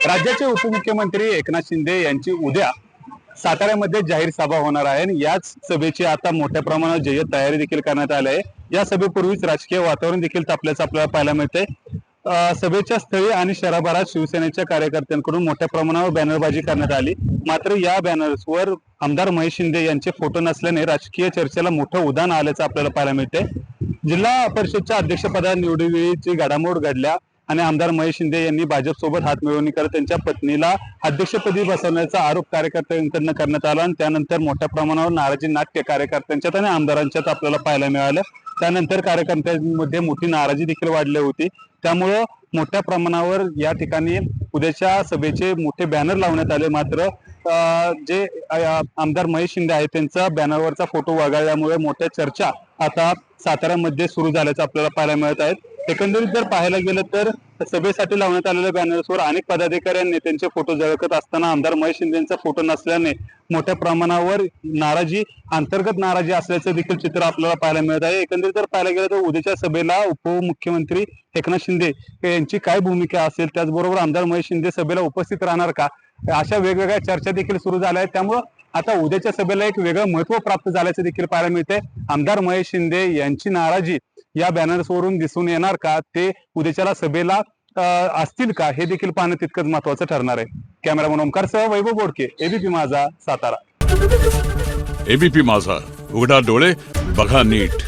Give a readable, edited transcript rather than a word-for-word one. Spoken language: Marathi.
राज्याचे उपमुख्यमंत्री एकनाथ शिंदे यांची उद्या साताऱ्यामध्ये जाहीर सभा होणार आहे आणि याच सभेची आता मोठ्या प्रमाणात जय्यत तयारी देखील करण्यात आली आहे। या सभेपूर्वीच राजकीय वातावरण देखील तापल्याचं आपल्याला पाहायला मिळतंय। सभेच्या स्थळी आणि शहराभरात शिवसेनेच्या कार्यकर्त्यांकडून मोठ्या प्रमाणावर बॅनरबाजी करण्यात आली। मात्र या बॅनर्सवर आमदार महेश शिंदे यांचे फोटो नसल्याने राजकीय चर्चेला मोठं उधाण आल्याचं आपल्याला पाहायला मिळतंय। जिल्हा परिषदच्या अध्यक्षपदा निवडीवेळीची घडामोड घडल्या आणि आमदार महेश शिंदे यांनी भाजपसोबत हातमिळवणी करत त्यांच्या पत्नीला अध्यक्षपदी बसवण्याचा आरोप कार्यकर्त्यांकडून करण्यात आला आणि त्यानंतर मोठ्या प्रमाणावर नाराजी नाट्य कार्यकर्त्यांच्यात आणि आमदारांच्यात आपल्याला पाहायला मिळालं। त्यानंतर कार्यकर्त्यांमध्ये मोठी नाराजी देखील वाढली होती। त्यामुळे मोठ्या प्रमाणावर या ठिकाणी उद्याच्या सभेचे मोठे बॅनर लावण्यात आले। मात्र जे आमदार महेश शिंदे आहेत त्यांचा बॅनरवरचा फोटो वगळल्यामुळे मोठ्या चर्चा आता साताऱ्यामध्ये सुरू झाल्याचं आपल्याला पाहायला मिळत आहे। एकंदरीत जर पाहायला गेलं तर सभेसाठी लावण्यात आलेल्या बॅनर्सवर अनेक पदाधिकारी आणि नेत्यांचे फोटो झळकत असताना आमदार महेश शिंदेचा फोटो नसल्याने मोठ्या प्रमाणावर नाराजी अंतर्गत नाराजी असल्याचं देखील चित्र आपल्याला पाहायला मिळत आहे। एकंदरीत जर पाहायला गेलं तर उद्याच्या सभेला उपमुख्यमंत्री एकनाथ शिंदे यांची काय भूमिका असेल, त्याचबरोबर आमदार महेश शिंदे सभेला उपस्थित राहणार का, अशा वेगवेगळ्या चर्चा देखील सुरू झाल्या आहेत। त्यामुळे आता उद्याच्या सभेला एक वेगळं महत्त्व प्राप्त झाल्याचं देखील पाहायला मिळते। आमदार महेश शिंदे यांची नाराजी या बॅनर्सवरून दिसून येणार का, ते उद्याच्या सभेला असतील का, हे देखील पाहणं तितकंच महत्त्वाचं ठरणार आहे। कॅमेरामन ओमकार सह वैभव बोडके, एबीपी माझा, सातारा। एबीपी माझा, उघडा डोळे बघा नीट।